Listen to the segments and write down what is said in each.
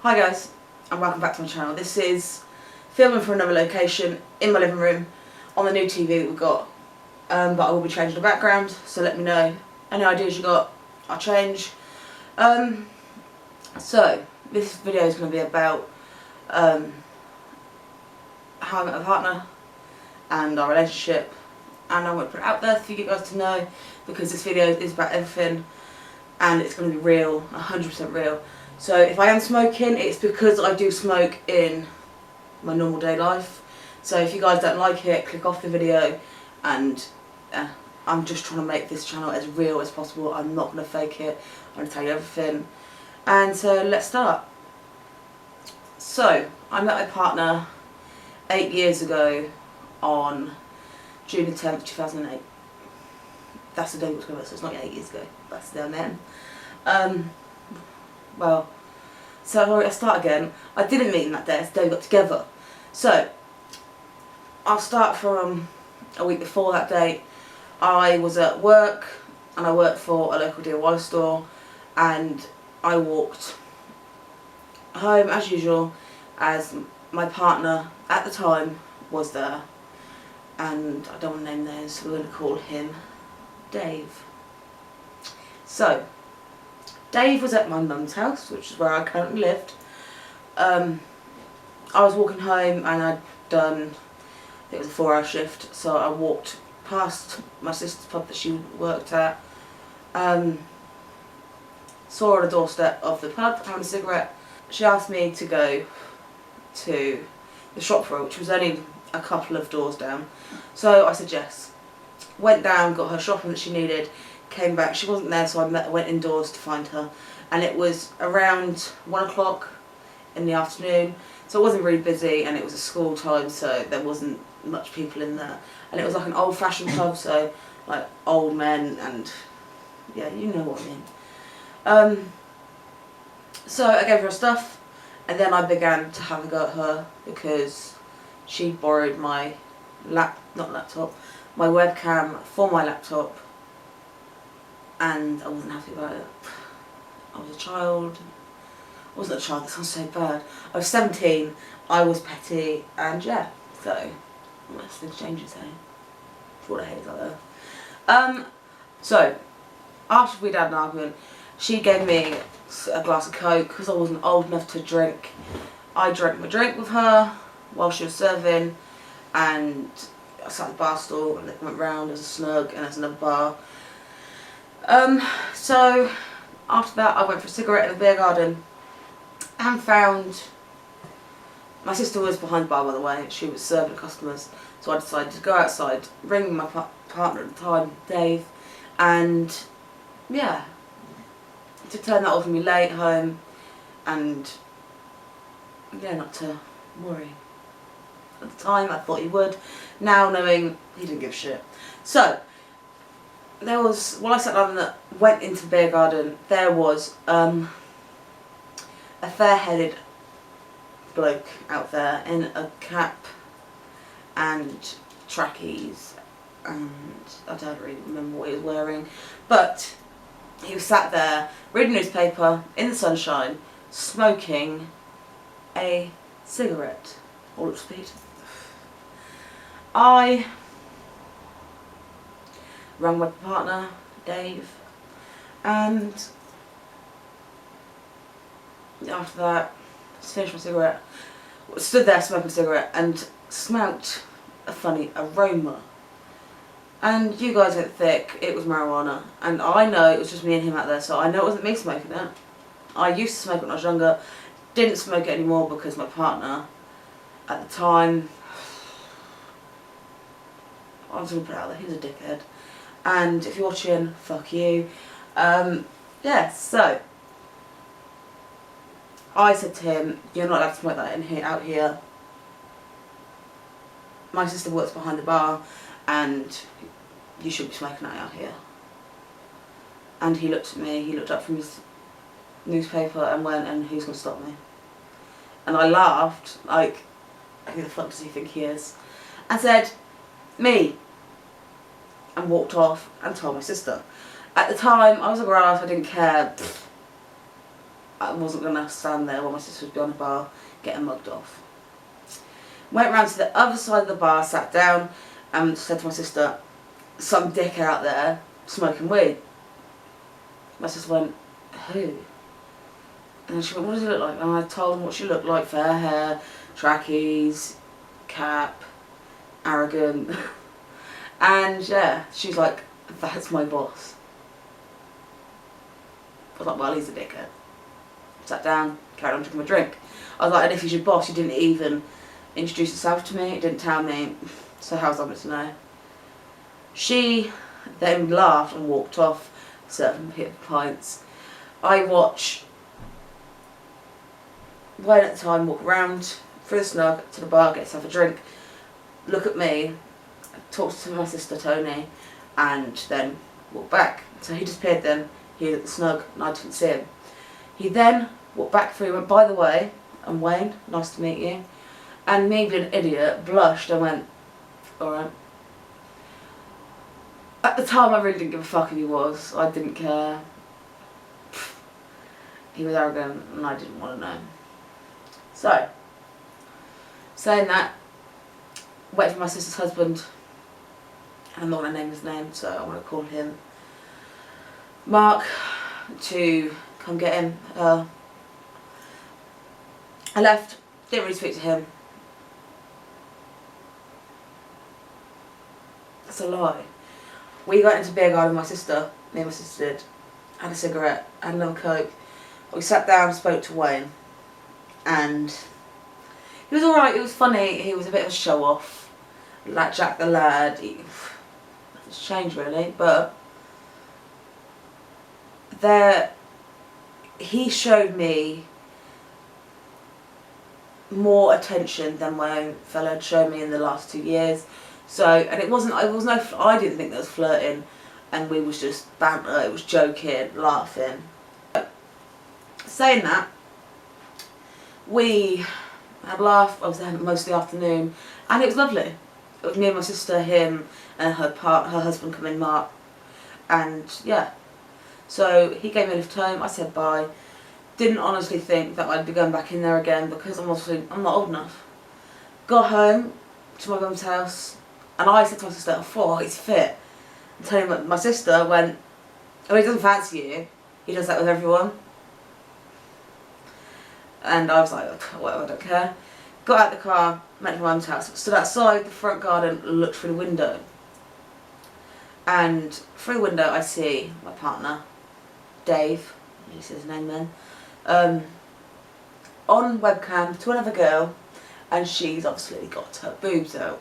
Hi guys, and welcome back to my channel. This is filming from another location in my living room on the new TV that we've got, but I will be changing the background, so let me know any ideas you got. I'll change. So this video is going to be about how I met my partner and our relationship, and I want to put it out there for you guys to know, because this video is about everything and it's going to be real, 100% real. So if I am smoking, it's because I do smoke in my normal day life. So if you guys don't like it, click off the video, and I'm just trying to make this channel as real as possible. I'm not going to fake it. I'm going to tell you everything. And so let's start. So I met my partner 8 years ago on June the 10th, 2008. That's the day we got together, so it's not 8 years ago. That's the day I met him. Well, so I'll start again. I didn't meet him that day, it's the day we got together. So, I'll start from a week before that date. I was at work, and I worked for a local DIY store, and I walked home as usual, as my partner at the time was there, and I don't want to name names, so we're going to call him Dave. So, Dave was at my mum's house, which is where I currently lived. I was walking home and I'd done, I think it was a 4-hour shift, so I walked past my sister's pub that she worked at, saw her on the doorstep of the pub having a cigarette. She asked me to go to the shop for her, which was only a couple of doors down, so I said yes. Went down, got her shopping that she needed, came back, she wasn't there, so I went indoors to find her, and it was around 1 o'clock in the afternoon, so it wasn't really busy, and it was a school time, so there wasn't much people in there, and it was like an old-fashioned pub, so like old men, and yeah, you know what I mean. So I gave her stuff, and then I began to have a go at her because she borrowed my my webcam for my laptop, and I wasn't happy about it. I was a child. I wasn't a child, that sounds so bad. I was 17, I was petty, and yeah, so unless things changes, hey. For what I hate is out there. So, after we'd had an argument, she gave me a glass of Coke because I wasn't old enough to drink. I drank my drink with her while she was serving, and I sat at the bar stool and it went round, there's a snug and there's another bar. So after that I went for a cigarette in the beer garden and found, my sister was behind the bar by the way, she was serving customers, so I decided to go outside, ring my partner at the time, Dave, and yeah, to turn that off and be late home, and yeah, not to worry. At the time I thought he would, now knowing he didn't give a shit. So there was, while I sat down and went into the beer garden, there was a fair-headed bloke out there in a cap and trackies, and I don't really remember what he was wearing, but he was sat there reading a newspaper in the sunshine, smoking a cigarette, all at speed. I rang my partner, Dave, and after that, just finished my cigarette, stood there smoking a cigarette and smelt a funny aroma. And you guys went thick, it was marijuana, and I know it was just me and him out there, so I know it wasn't me smoking it. I used to smoke it when I was younger, didn't smoke it anymore because my partner, at the time, I was going to put it out there, he was a dickhead. And if you're watching, fuck you. Yeah, so I said to him, you're not allowed to smoke that in here, out here. My sister works behind the bar, and you shouldn't be smoking that out here. And he looked at me, he looked up from his newspaper and went, and who's going to stop me? And I laughed, like, who the fuck does he think he is? And said, me. And walked off and told my sister. At the time, I was a grass, I didn't care. I wasn't going to stand there while my sister was behind the bar getting mugged off. Went round to the other side of the bar, sat down, and said to my sister, some dick out there smoking weed. My sister went, who? And she went, what does he look like? And I told him what she looked like, fair hair, trackies, cap, arrogant. And yeah, she's like, that's my boss. I was like, well, he's a dickhead. Sat down, carried on drinking my drink. I was like, and if he's your boss, you didn't even introduce yourself to me, didn't tell me, so how's I meant to know? She then laughed and walked off, serving pints. I watch Wayne at the time walk around through the snug to the bar, get himself a drink, look at me, talk to my sister Tony, and then walk back. So he disappeared then, he was at the snug and I didn't see him. He then walked back through and went, by the way, I'm Wayne, nice to meet you. And me being an idiot, blushed and went, alright. At the time I really didn't give a fuck who he was, I didn't care. He was arrogant and I didn't want to know. So, saying that, waited for my sister's husband, and I'm not going to name his name, so I want to call him Mark, to come get him. I left, didn't really speak to him. That's a lie. We got into beer garden with my sister, me and my sister did, had a cigarette, had another Coke. We sat down, spoke to Wayne, and he was alright, it was funny, he was a bit of a show off, like Jack the Lad. Nothing's changed really, but he showed me more attention than my own fella had shown me in the last 2 years. So, and I didn't think there was flirting, and we was just banter, it was joking, laughing. Saying that, we had a laugh, I was there most of the afternoon, and it was lovely. It was me and my sister, him, and her husband come in, Mark, and yeah. So he gave me a lift home, I said bye. Didn't honestly think that I'd be going back in there again because I'm not old enough. Got home to my mum's house, and I said to my sister, oh, he's fit. And telling him, my sister went, oh, he doesn't fancy you, he does that with everyone. And I was like, whatever, I don't care. Got out the car, went to my mum's house, stood outside the front garden, looked through the window. And through the window I see my partner, Dave, he says his name then, on webcam to another girl, and she's obviously got her boobs out.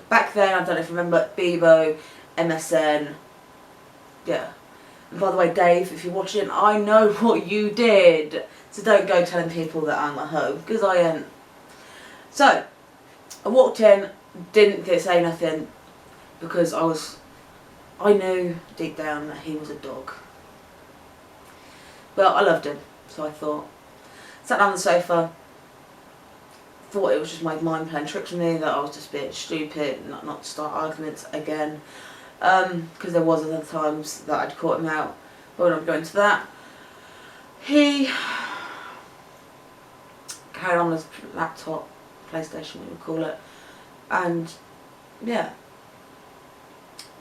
Back then, I don't know if you remember, Bebo, MSN, yeah. And by the way, Dave, if you're watching, I know what you did. So don't go telling people that I'm a hoe, because I ain't. So, I walked in, didn't say nothing, because I knew deep down that he was a dog. But I loved him, so I thought. Sat down on the sofa, thought it was just my mind playing tricks on me, that I was just being stupid, not to start arguments again. Because there was other times that I'd caught him out, but we're not going into that. He carried on his laptop, PlayStation, we would call it, and yeah,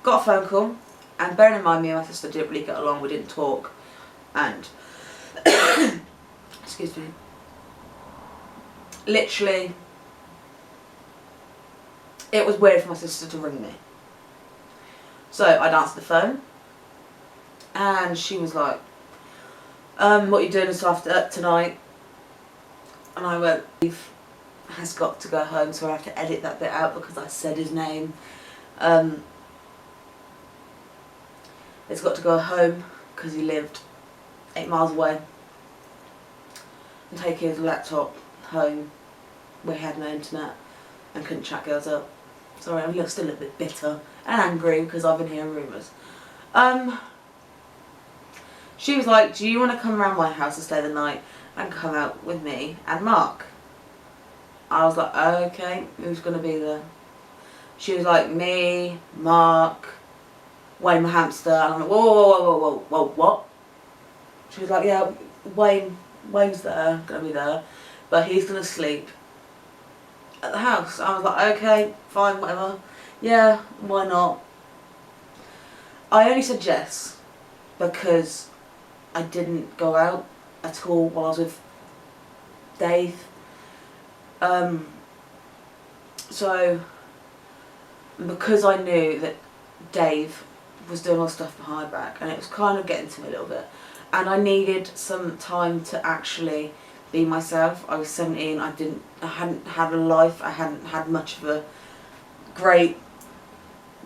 got a phone call, and bearing in mind me and my sister didn't really get along, we didn't talk, and excuse me, literally it was weird for my sister to ring me. So I'd answer the phone, and she was like, what are you doing this after tonight? And I went, Steve has got to go home, so I have to edit that bit out because I said his name. He's got to go home because he lived 8 miles away, and take his laptop home where he had no internet and couldn't chat girls up. Sorry, I'm still a little bit bitter and angry because I've been hearing rumours. She was like, do you want to come around my house and stay the night and come out with me and Mark? I was like, okay, who's going to be there? She was like, me, Mark, Wayne my hamster, and I'm like, whoa, whoa, whoa, whoa, whoa, what? She was like, yeah, Wayne's there, gonna be there, but he's gonna sleep at the house. I was like, okay, fine, whatever. Yeah, why not? I only said yes because I didn't go out at all while I was with Dave. So because I knew that Dave was doing all stuff behind my back, and it was kind of getting to me a little bit, and I needed some time to actually be myself. I was 17. I hadn't had a life. I hadn't had much of a great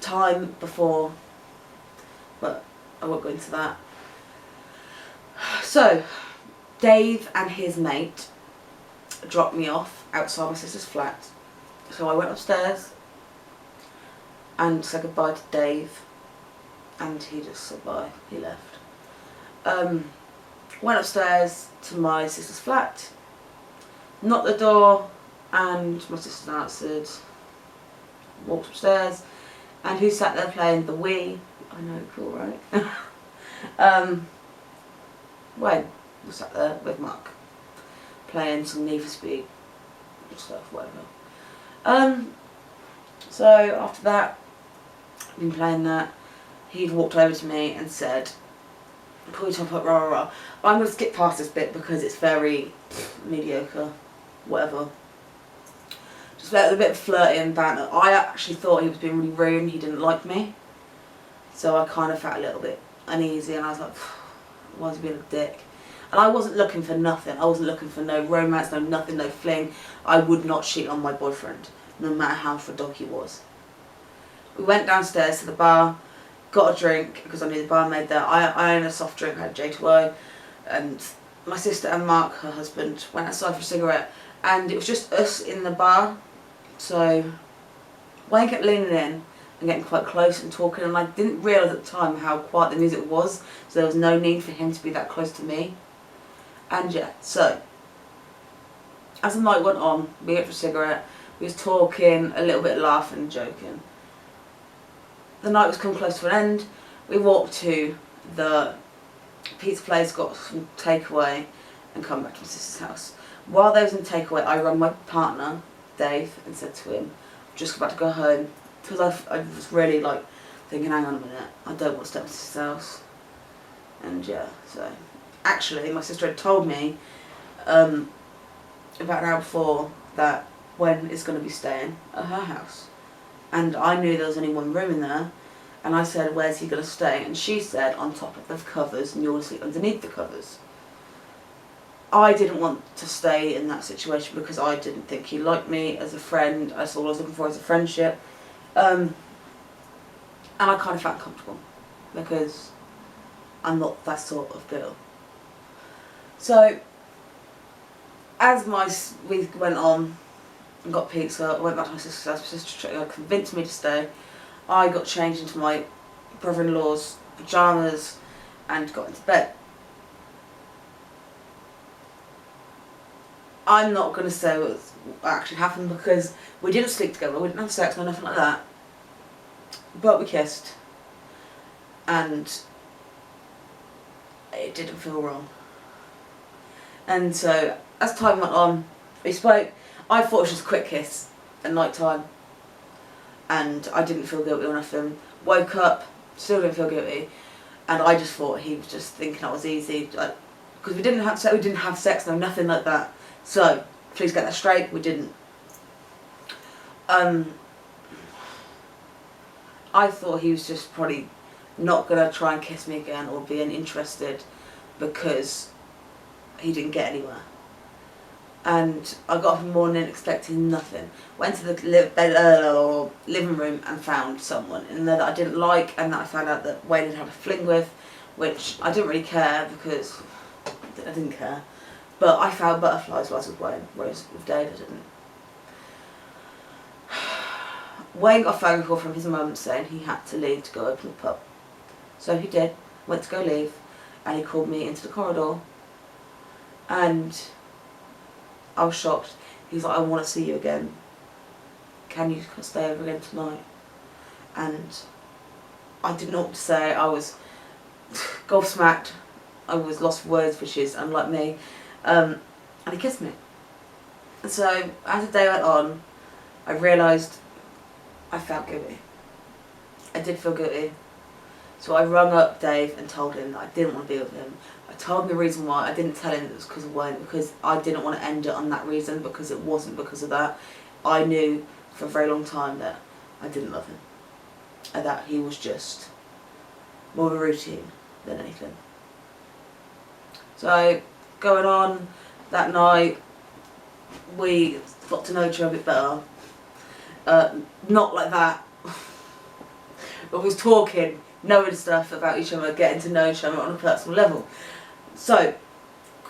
time before, but I won't go into that. So Dave and his mate dropped me off outside my sister's flat. So I went upstairs and said goodbye to Dave, and he just said bye. He left. Went upstairs to my sister's flat, knocked the door, and my sister answered. Walked upstairs, and who sat there playing the Wii? I know, cool, right? Wayne was sat there with Mark, playing some Need for Speed stuff, whatever. So after that, I've been playing that. He'd walked over to me and said, "Pull your top up, rah rah rah." I'm going to skip past this bit because it's very mediocre, whatever. Just a bit of flirting and banter. I actually thought he was being really rude and he didn't like me. So I kind of felt a little bit uneasy, and I was like, why is he being a dick? And I wasn't looking for nothing. I wasn't looking for no romance, no nothing, no fling. I would not cheat on my boyfriend, no matter how much of a dog he was. We went downstairs to the bar, got a drink, because I knew the barmaid there. I owned a soft drink, I had J2O, and my sister and Mark, her husband, went outside for a cigarette, and it was just us in the bar. So Wayne kept leaning in and getting quite close and talking, and I didn't realise at the time how quiet the music was, so there was no need for him to be that close to me. And yeah, so as the night went on, we went for a cigarette, we was talking, a little bit laughing and joking. The night was coming close to an end. We walked to the pizza place, got some takeaway, and come back to my sister's house. While they was in takeaway, I rang my partner, Dave, and said to him, I'm just about to go home, because I was really like thinking, hang on a minute, I don't want to stay at my sister's house. And yeah, so actually my sister had told me about an hour before that Gwen is going to be staying at her house, and I knew there was only one room in there, and I said, where's he going to stay? And she said, on top of the covers, and you're going to sleep underneath the covers. I didn't want to stay in that situation because I didn't think he liked me as a friend. That's all I was looking for, as a friendship. And I kind of felt comfortable because I'm not that sort of girl. So as my week went on and got pizza, I went back to my sister's house. My sister convinced me to stay. I got changed into my brother-in-law's pyjamas and got into bed. I'm not going to say what actually happened because we didn't sleep together, we didn't have sex or nothing like that. But we kissed, and it didn't feel wrong. And so as time went on, we spoke. I thought it was just a quick kiss at night time, and I didn't feel guilty or nothing. Woke up, still didn't feel guilty, and I just thought he was just thinking I was easy, like, because we didn't have sex, no, nothing like that. So please get that straight, we didn't. I thought he was just probably not going to try and kiss me again or being interested because he didn't get anywhere. And I got up in the morning expecting nothing. Went to the living room and found someone in there that I didn't like, and that I found out that Wayne had had a fling with, which I didn't really care because I didn't care. But I found butterflies while I was with Wayne, whereas with Dave I didn't. Wayne got a phone call from his mum saying he had to leave to go open the pub. So he did, went to go leave, and he called me into the corridor. And I was shocked. He was like, I want to see you again. Can you stay over again tonight? And I didn't know what to say. I was gobsmacked. I was lost for words, which is unlike me. And he kissed me. And so as the day went on, I realised I felt guilty. I did feel guilty. So I rung up Dave and told him that I didn't want to be with him. I told him the reason why. I didn't tell him it was because of Wayne, because I didn't want to end it on that reason, because it wasn't because of that. I knew for a very long time that I didn't love him, and that he was just more of a routine than anything. So going on that night, we got to know each other a bit better. Not like that, but we was talking, knowing stuff about each other, getting to know each other on a personal level. So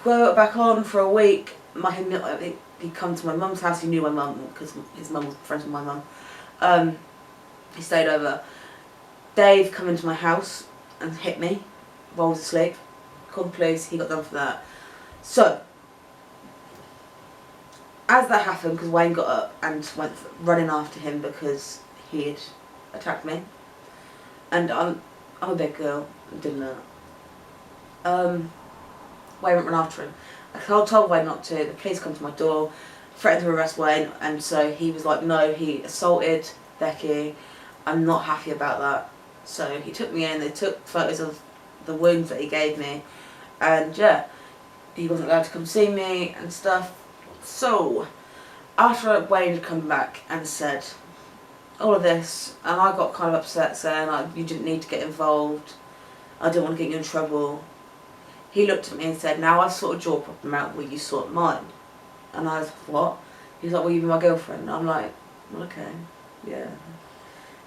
we were back on for a week. He'd come to my mum's house. He knew my mum because his mum was friends with my mum. He stayed over. Dave come into my house and hit me while I was asleep. Called the police. He got done for that. So as that happened, because Wayne got up and went running after him because he had attacked me, and I'm a big girl, I didn't know. Wayne went run after him. I told Wayne not to. The police come to my door, threatened to arrest Wayne, and so he was like, no, he assaulted Becky. I'm not happy about that. So he took me in. They took photos of the wounds that he gave me, and yeah, he wasn't allowed to come see me and stuff. So after Wayne had come back and said all of this, and I got kind of upset, saying you didn't need to get involved, I didn't want to get you in trouble, he looked at me and said, now I've sorted your problem out, will you sort mine? And I was, what? He's like, well, you be my girlfriend. And I'm like, well, okay, yeah.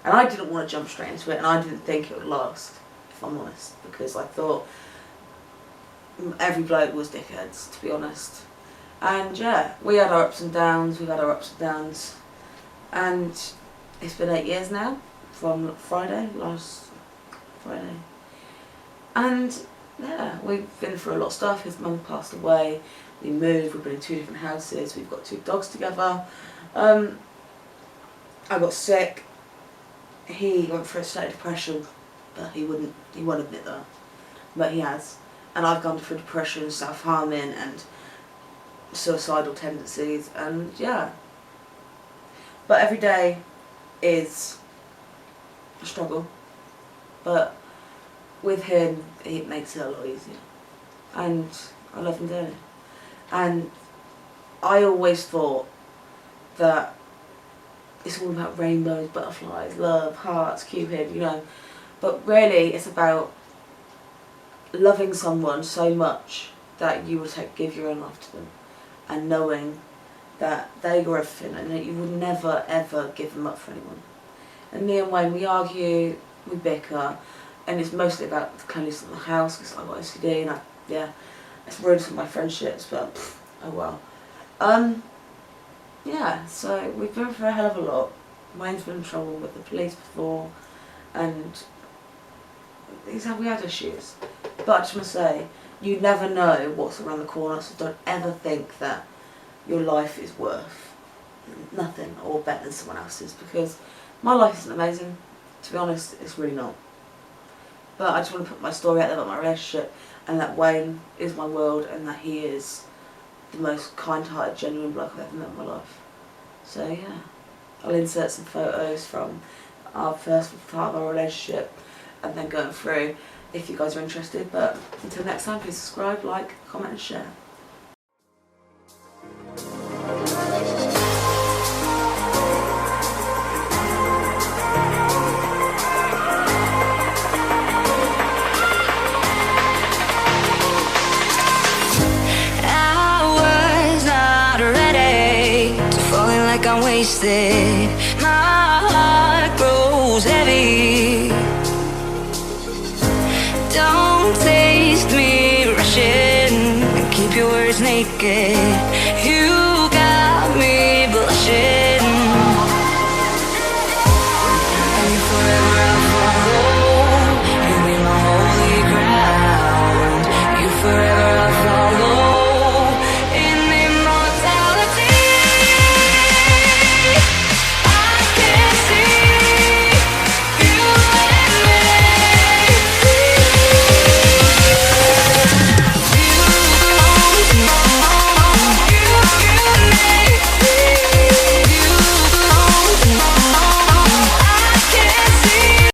And I didn't want to jump straight into it, and I didn't think it would last, if I'm honest, because I thought every bloke was dickheads, to be honest. And yeah, we had our ups and downs, and it's been 8 years now, from last Friday. And yeah, we've been through a lot of stuff. His mum passed away, we moved, we've been in 2 different houses, we've got 2 dogs together. I got sick. He went through a state of depression, but he won't admit that, but he has. And I've gone through depression, self-harming and suicidal tendencies, and yeah. But every day is a struggle, but with him it makes it a lot easier, and I love him dearly. And I always thought that it's all about rainbows, butterflies, love, hearts, Cupid, you know, but really it's about loving someone so much that you will give your own life to them, and knowing that they were everything and that you would never ever give them up for anyone. And me and Wayne, we argue, we bicker, and it's mostly about the cleanliness of the house, because I've got OCD, and it's ruined some of my friendships, but oh well. Yeah, so we've been through a hell of a lot. Wayne's been in trouble with the police before, and we had issues. But I just want to say, you never know what's around the corner, so don't ever think that your life is worth nothing or better than someone else's, because my life isn't amazing. To be honest, it's really not. But I just want to put my story out there about my relationship, and that Wayne is my world, and that he is the most kind-hearted, genuine bloke I've ever met in my life. So yeah, I'll insert some photos from our first part of our relationship, and then going through if you guys are interested. But until next time, please subscribe, like, comment and share. I'm wasted, my heart grows heavy. Don't taste me rushing, keep your words naked. You